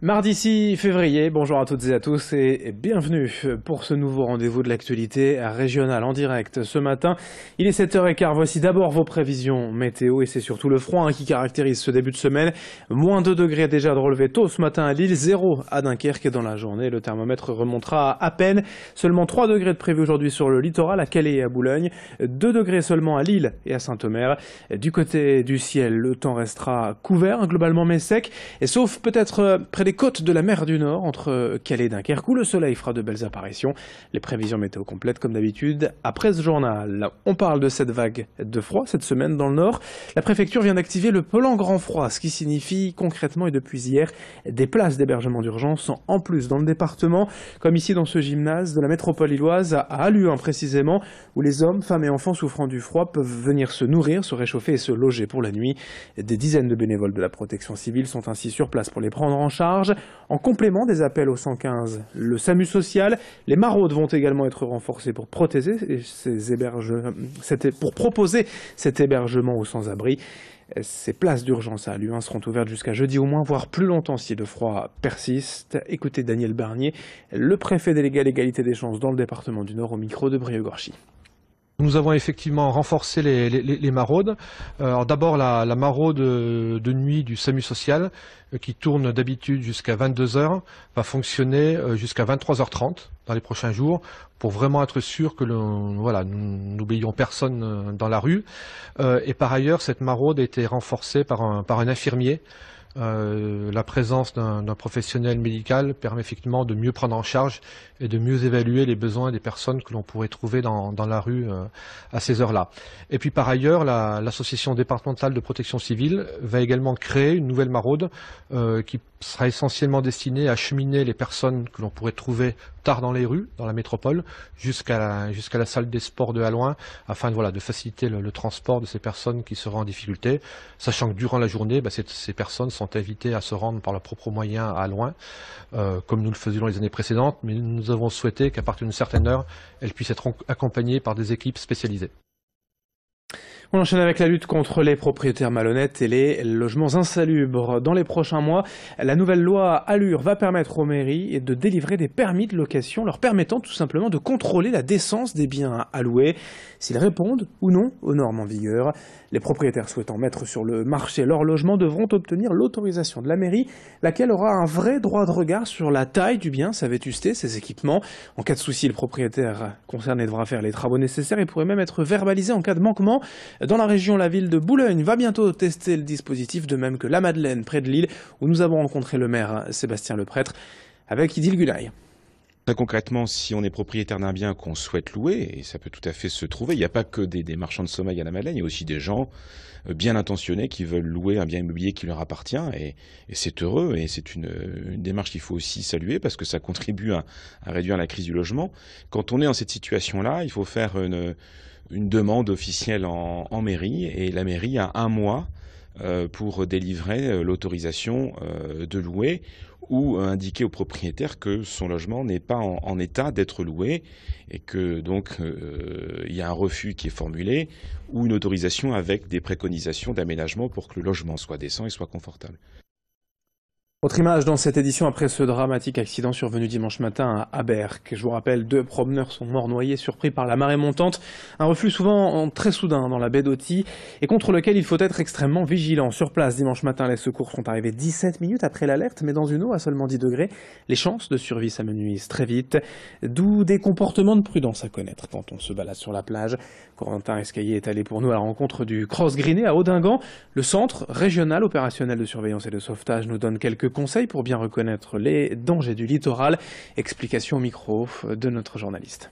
Mardi 6 février, bonjour à toutes et à tous et bienvenue pour ce nouveau rendez-vous de l'actualité régionale en direct ce matin. Il est 7h15, voici d'abord vos prévisions météo et c'est surtout le froid qui caractérise ce début de semaine. Moins 2 degrés déjà de relevé tôt ce matin à Lille, 0 à Dunkerque et dans la journée le thermomètre remontera à peine. Seulement 3 degrés de prévu aujourd'hui sur le littoral à Calais et à Boulogne, 2 degrés seulement à Lille et à Saint-Omer. Du côté du ciel, le temps restera couvert globalement mais sec et sauf peut-être près des côtes de la mer du Nord, entre Calais et Dunkerque, où le soleil fera de belles apparitions. Les prévisions météo complètes, comme d'habitude, après ce journal. On parle de cette vague de froid cette semaine dans le Nord. La préfecture vient d'activer le plan grand froid, ce qui signifie concrètement et depuis hier des places d'hébergement d'urgence en plus dans le département, comme ici dans ce gymnase de la métropole lilloise à Halluin précisément, où les hommes, femmes et enfants souffrant du froid peuvent venir se nourrir, se réchauffer et se loger pour la nuit. Des dizaines de bénévoles de la protection civile sont ainsi sur place pour les prendre en charge. En complément des appels au 115, le SAMU social, les maraudes vont également être renforcées pour proposer cet hébergement aux sans-abri. Ces places d'urgence à Halluin seront ouvertes jusqu'à jeudi au moins, voire plus longtemps si le froid persiste. Écoutez Daniel Barnier, le préfet délégué à l'égalité des chances dans le département du Nord au micro de Brieux-Gorchy. Nous avons effectivement renforcé les maraudes. Alors d'abord la maraude de nuit du SAMU social qui tourne d'habitude jusqu'à 22h va fonctionner jusqu'à 23h30 dans les prochains jours pour vraiment être sûr que nous n'oublions personne dans la rue. Et par ailleurs, cette maraude a été renforcée par un infirmier. La présence d'un professionnel médical permet effectivement de mieux prendre en charge et de mieux évaluer les besoins des personnes que l'on pourrait trouver dans la rue à ces heures-là. Et puis par ailleurs, l'association départementale de protection civile va également créer une nouvelle maraude qui sera essentiellement destinée à acheminer les personnes que l'on pourrait trouver tard dans les rues, dans la métropole, jusqu'à la salle des sports de Halluin, afin de faciliter le transport de ces personnes qui seraient en difficulté, sachant que durant la journée, ces personnes sont invitées à se rendre par leurs propres moyens à Halluin, comme nous le faisions les années précédentes, mais nous avons souhaité qu'à partir d'une certaine heure, elles puissent être accompagnées par des équipes spécialisées. On enchaîne avec la lutte contre les propriétaires malhonnêtes et les logements insalubres. Dans les prochains mois, la nouvelle loi Allure va permettre aux mairies de délivrer des permis de location leur permettant tout simplement de contrôler la décence des biens à louer, s'ils répondent ou non aux normes en vigueur. Les propriétaires souhaitant mettre sur le marché leur logement devront obtenir l'autorisation de la mairie, laquelle aura un vrai droit de regard sur la taille du bien, sa vétusté, ses équipements. En cas de souci, le propriétaire concerné devra faire les travaux nécessaires et pourrait même être verbalisé en cas de manquement. Dans la région, la ville de Boulogne va bientôt tester le dispositif, de même que la Madeleine, près de Lille, où nous avons rencontré le maire Sébastien Leprêtre avec Idil Gulay. Très concrètement, si on est propriétaire d'un bien qu'on souhaite louer, et ça peut tout à fait se trouver, il n'y a pas que des marchands de sommeil à la Madeleine, il y a aussi des gens bien intentionnés qui veulent louer un bien immobilier qui leur appartient, et c'est heureux, et c'est une démarche qu'il faut aussi saluer, parce que ça contribue à réduire la crise du logement. Quand on est dans cette situation-là, il faut faire une demande officielle en mairie, et la mairie a 1 mois pour délivrer l'autorisation de louer ou indiquer au propriétaire que son logement n'est pas en état d'être loué et que donc il y a un refus qui est formulé ou une autorisation avec des préconisations d'aménagement pour que le logement soit décent et soit confortable. Autre image dans cette édition après ce dramatique accident survenu dimanche matin à Berck. Je vous rappelle, 2 promeneurs sont morts noyés, surpris par la marée montante. Un reflux souvent très soudain dans la baie d'Authie et contre lequel il faut être extrêmement vigilant. Sur place, dimanche matin, les secours sont arrivés 17 minutes après l'alerte, mais dans une eau à seulement 10 degrés. Les chances de survie s'amenuisent très vite, d'où des comportements de prudence à connaître quand on se balade sur la plage. Corentin Escaillé est allé pour nous à la rencontre du Cross Greené à Audingan. Le centre régional opérationnel de surveillance et de sauvetage nous donne quelques conseils pour bien reconnaître les dangers du littoral. Explication au micro de notre journaliste.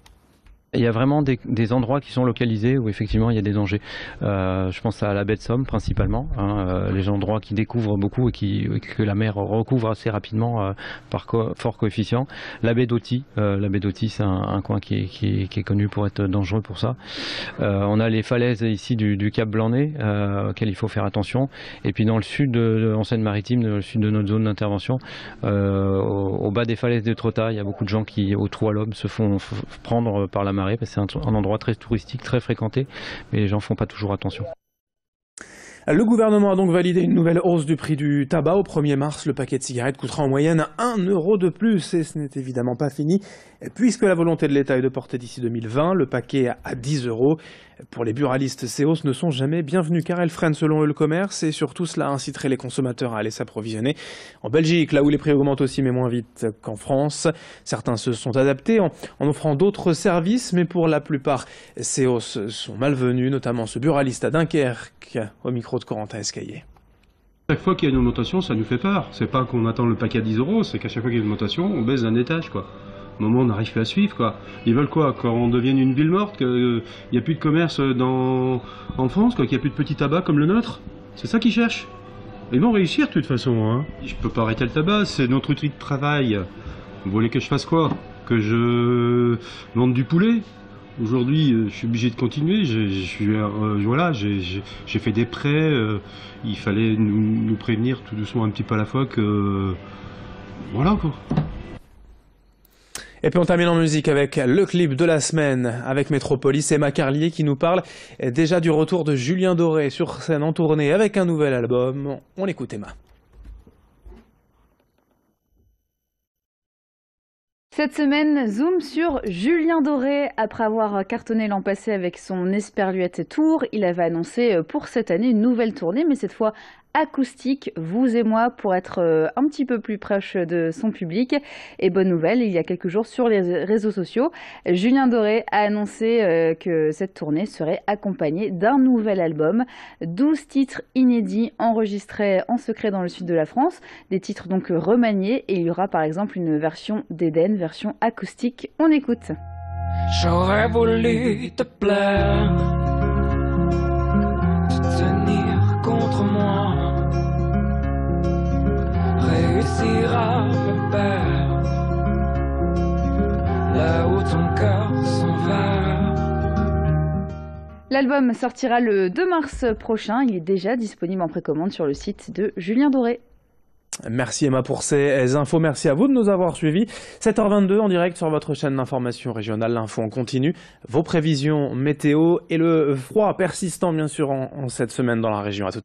Il y a vraiment des endroits qui sont localisés où effectivement il y a des dangers. Je pense à la baie de Somme principalement, les endroits qui découvrent beaucoup et que la mer recouvre assez rapidement par fort coefficient. La baie d'Authie, c'est un coin qui est connu pour être dangereux pour ça. On a les falaises ici du Cap Blanc-Nez auxquelles il faut faire attention. Et puis dans le sud en Seine-Maritime, dans le sud de notre zone d'intervention, au bas des falaises de Trotta, il y a beaucoup de gens qui au trou à l'homme se font prendre par la marée démarrer parce que c'est un endroit très touristique, très fréquenté, mais les gens font pas toujours attention. Le gouvernement a donc validé une nouvelle hausse du prix du tabac. Au 1er mars, le paquet de cigarettes coûtera en moyenne 1 € de plus. Et ce n'est évidemment pas fini, puisque la volonté de l'État est de porter d'ici 2020 le paquet à 10 €. Pour les buralistes, ces hausses ne sont jamais bienvenues, car elles freinent selon eux le commerce, et surtout cela inciterait les consommateurs à aller s'approvisionner en Belgique, là où les prix augmentent aussi, mais moins vite qu'en France. Certains se sont adaptés en offrant d'autres services, mais pour la plupart, ces hausses sont malvenues, notamment ce buraliste à Dunkerque, au micro de Corentin Escaillé. Chaque fois qu'il y a une augmentation, ça nous fait peur. C'est pas qu'on attend le paquet à 10 €, c'est qu'à chaque fois qu'il y a une augmentation, on baisse d'un étage, quoi. Au moment où on n'arrive plus à suivre, quoi. Ils veulent quoi? Qu'on devienne une ville morte, qu'il n'y a plus de commerce en France, quoi, qu'il n'y a plus de petits tabac comme le nôtre? C'est ça qu'ils cherchent. Ils vont réussir de toute façon, hein. Je peux pas arrêter le tabac, c'est notre outil de travail. Vous voulez que je fasse quoi? Que je vende du poulet? Aujourd'hui, je suis obligé de continuer. Voilà, j'ai fait des prêts. Il fallait nous prévenir tout doucement, un petit peu à la fois, que voilà, quoi. Et puis on termine en musique avec le clip de la semaine avec Métropolis, Emma Carlier qui nous parle déjà du retour de Julien Doré sur scène en tournée avec un nouvel album. On écoute Emma. Cette semaine, zoom sur Julien Doré. Après avoir cartonné l'an passé avec son Esperluette Tour, il avait annoncé pour cette année une nouvelle tournée, mais cette fois acoustique, vous et moi, pour être un petit peu plus proche de son public. Et bonne nouvelle, il y a quelques jours sur les réseaux sociaux, Julien Doré a annoncé que cette tournée serait accompagnée d'un nouvel album, 12 titres inédits enregistrés en secret dans le sud de la France, des titres donc remaniés, et il y aura par exemple une version d'Eden, version acoustique. On écoute. J'aurais voulu te plaire, te tenir contre moi, réussir à me perdre là où ton cœur s'en va. L'album sortira le 2 mars prochain. Il est déjà disponible en précommande sur le site de Julien Doré. Merci Emma pour ces infos, merci à vous de nous avoir suivis. 7h22 en direct sur votre chaîne d'information régionale, l'info en continu, vos prévisions météo et le froid persistant bien sûr en cette semaine dans la région. À tout.